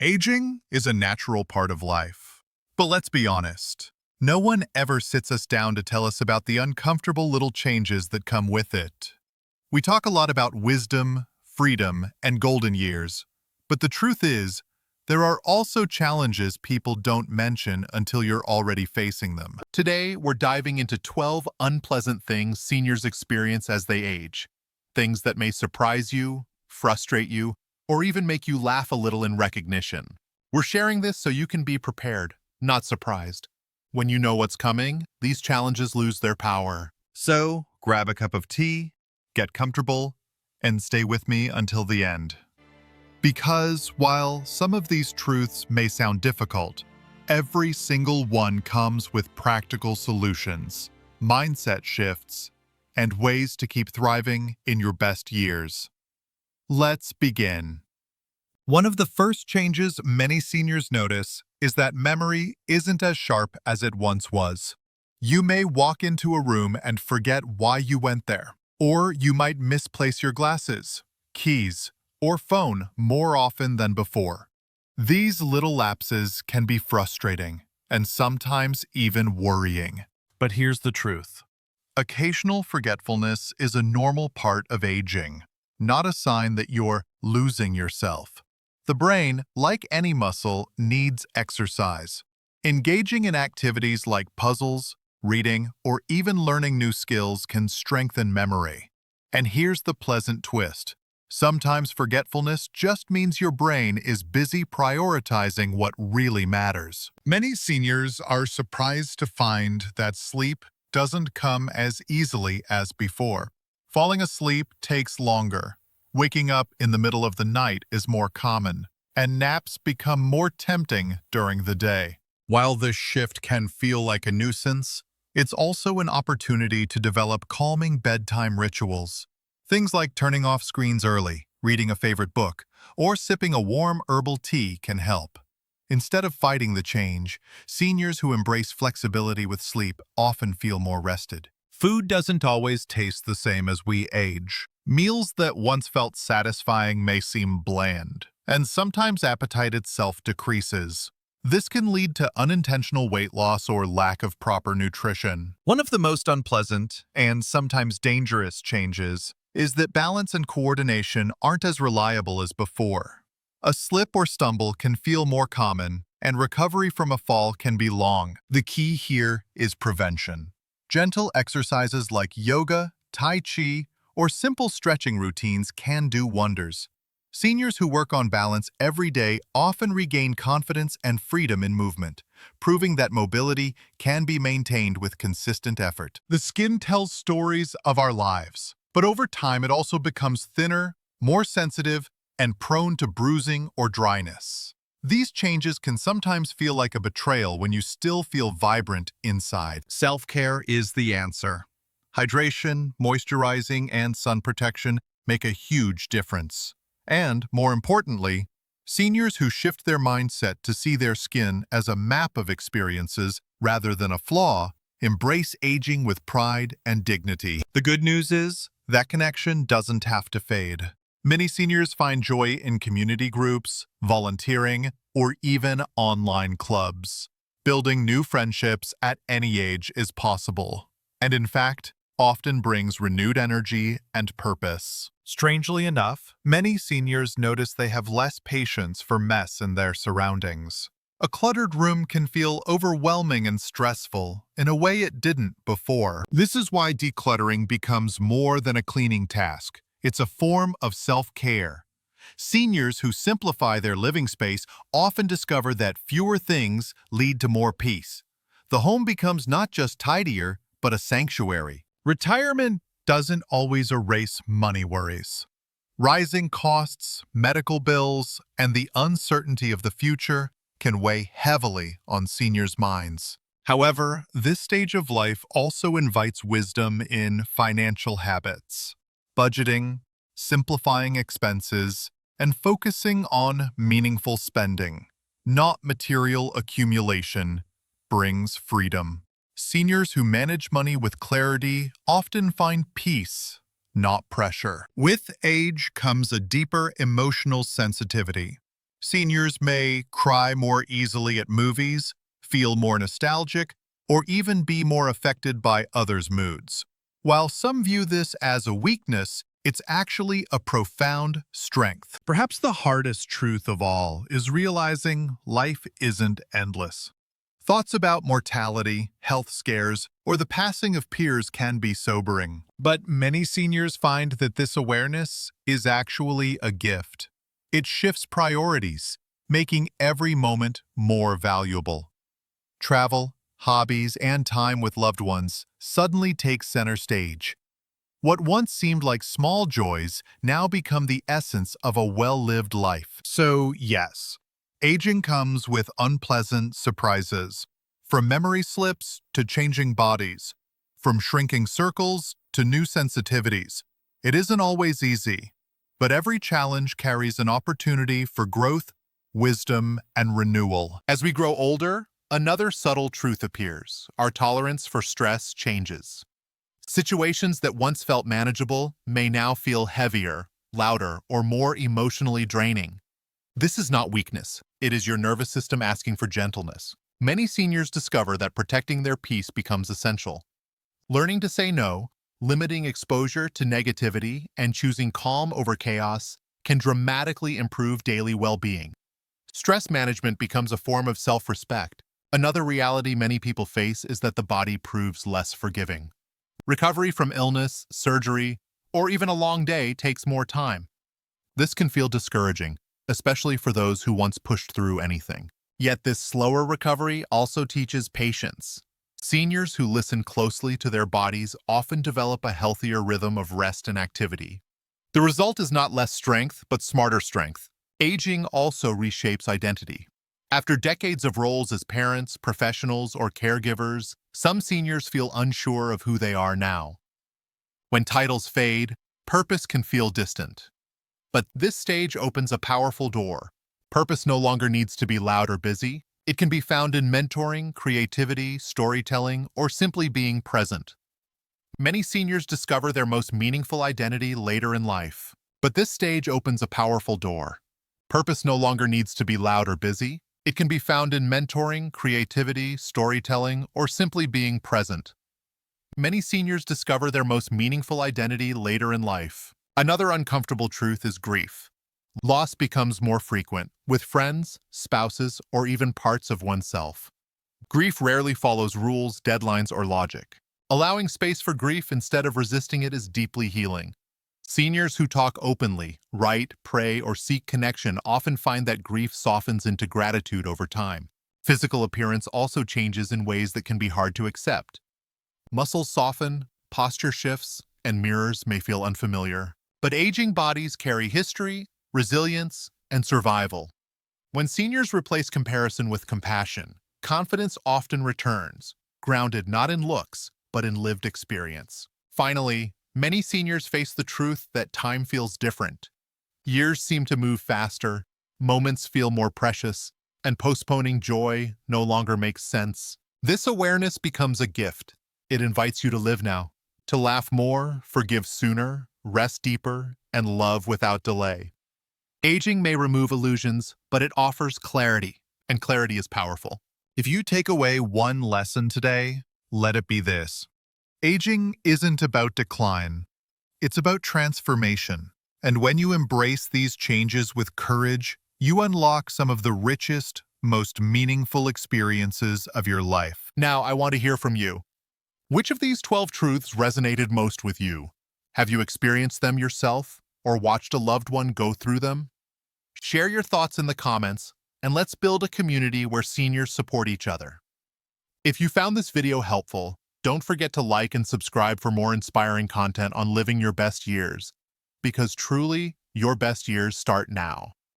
Aging is a natural part of life. But let's be honest, no one ever sits us down to tell us about the uncomfortable little changes that come with it. We talk a lot about wisdom, freedom, and golden years, but the truth is, there are also challenges people don't mention until you're already facing them. Today, we're diving into 12 unpleasant things seniors experience as they age. Things that may surprise you, frustrate you, or even make you laugh a little in recognition. We're sharing this so you can be prepared, not surprised. When you know what's coming, these challenges lose their power. So, grab a cup of tea, get comfortable, and stay with me until the end. Because while some of these truths may sound difficult, every single one comes with practical solutions, mindset shifts, and ways to keep thriving in your best years. Let's begin. One of the first changes many seniors notice is that memory isn't as sharp as it once was. You may walk into a room and forget why you went there, or you might misplace your glasses, keys, or phone more often than before. These little lapses can be frustrating and sometimes even worrying. But here's the truth. Occasional forgetfulness is a normal part of aging, not a sign that you're losing yourself. The brain, like any muscle, needs exercise. Engaging in activities like puzzles, reading, or even learning new skills can strengthen memory. And here's the pleasant twist. Sometimes forgetfulness just means your brain is busy prioritizing what really matters. Many seniors are surprised to find that sleep doesn't come as easily as before. Falling asleep takes longer. Waking up in the middle of the night is more common, and naps become more tempting during the day. While this shift can feel like a nuisance, it's also an opportunity to develop calming bedtime rituals. Things like turning off screens early, reading a favorite book, or sipping a warm herbal tea can help. Instead of fighting the change, seniors who embrace flexibility with sleep often feel more rested. Food doesn't always taste the same as we age. Meals that once felt satisfying may seem bland, and sometimes appetite itself decreases. This can lead to unintentional weight loss or lack of proper nutrition. One of the most unpleasant and sometimes dangerous changes is that balance and coordination aren't as reliable as before. A slip or stumble can feel more common, and recovery from a fall can be long. The key here is prevention. Gentle exercises like yoga, tai chi, or simple stretching routines can do wonders. Seniors who work on balance every day often regain confidence and freedom in movement, proving that mobility can be maintained with consistent effort. The skin tells stories of our lives, but over time it also becomes thinner, more sensitive, and prone to bruising or dryness. These changes can sometimes feel like a betrayal when you still feel vibrant inside. Self-care is the answer. Hydration, moisturizing, and sun protection make a huge difference. And, more importantly, seniors who shift their mindset to see their skin as a map of experiences rather than a flaw embrace aging with pride and dignity. The good news is that connection doesn't have to fade. Many seniors find joy in community groups, volunteering, or even online clubs. Building new friendships at any age is possible, and in fact, often brings renewed energy and purpose. Strangely enough, many seniors notice they have less patience for mess in their surroundings. A cluttered room can feel overwhelming and stressful in a way it didn't before. This is why decluttering becomes more than a cleaning task. It's a form of self-care. Seniors who simplify their living space often discover that fewer things lead to more peace. The home becomes not just tidier, but a sanctuary. Retirement doesn't always erase money worries. Rising costs, medical bills, and the uncertainty of the future can weigh heavily on seniors' minds. However, this stage of life also invites wisdom in financial habits. Budgeting, simplifying expenses, and focusing on meaningful spending, not material accumulation, brings freedom. Seniors who manage money with clarity often find peace, not pressure. With age comes a deeper emotional sensitivity. Seniors may cry more easily at movies, feel more nostalgic, or even be more affected by others' moods. While some view this as a weakness, it's actually a profound strength. Perhaps the hardest truth of all is realizing life isn't endless. Thoughts about mortality, health scares, or the passing of peers can be sobering. But many seniors find that this awareness is actually a gift. It shifts priorities, making every moment more valuable. Travel, hobbies, and time with loved ones suddenly take center stage. What once seemed like small joys now become the essence of a well-lived life. So, yes, aging comes with unpleasant surprises. From memory slips to changing bodies, from shrinking circles to new sensitivities. It isn't always easy, but every challenge carries an opportunity for growth, wisdom, and renewal. As we grow older, another subtle truth appears. Our tolerance for stress changes. Situations that once felt manageable may now feel heavier, louder, or more emotionally draining. This is not weakness. It is your nervous system asking for gentleness. Many seniors discover that protecting their peace becomes essential. Learning to say no, limiting exposure to negativity, and choosing calm over chaos can dramatically improve daily well-being. Stress management becomes a form of self-respect. Another reality many people face is that the body proves less forgiving. Recovery from illness, surgery, or even a long day takes more time. This can feel discouraging, especially for those who once pushed through anything. Yet this slower recovery also teaches patience. Seniors who listen closely to their bodies often develop a healthier rhythm of rest and activity. The result is not less strength, but smarter strength. Aging also reshapes identity. After decades of roles as parents, professionals, or caregivers, some seniors feel unsure of who they are now. When titles fade, purpose can feel distant. But this stage opens a powerful door. Purpose no longer needs to be loud or busy. It can be found in mentoring, creativity, storytelling, or simply being present. Many seniors discover their most meaningful identity later in life. But this stage opens a powerful door. Purpose no longer needs to be loud or busy. It can be found in mentoring, creativity, storytelling, or simply being present. Many seniors discover their most meaningful identity later in life. Another uncomfortable truth is grief. Loss becomes more frequent, with friends, spouses, or even parts of oneself. Grief rarely follows rules, deadlines, or logic. Allowing space for grief instead of resisting it is deeply healing. Seniors who talk openly, write, pray, or seek connection often find that grief softens into gratitude over time. Physical appearance also changes in ways that can be hard to accept. Muscles soften, posture shifts, and mirrors may feel unfamiliar. But aging bodies carry history, resilience, and survival. When seniors replace comparison with compassion, confidence often returns, grounded not in looks, but in lived experience. Finally, many seniors face the truth that time feels different. Years seem to move faster, moments feel more precious, and postponing joy no longer makes sense. This awareness becomes a gift. It invites you to live now, to laugh more, forgive sooner, rest deeper, and love without delay. Aging may remove illusions, but it offers clarity, and clarity is powerful. If you take away one lesson today, let it be this. Aging isn't about decline. It's about transformation. And when you embrace these changes with courage, you unlock some of the richest, most meaningful experiences of your life. Now, I want to hear from you. Which of these 12 truths resonated most with you? Have you experienced them yourself or watched a loved one go through them? Share your thoughts in the comments, and let's build a community where seniors support each other. If you found this video helpful, don't forget to like and subscribe for more inspiring content on living your best years, because truly, your best years start now.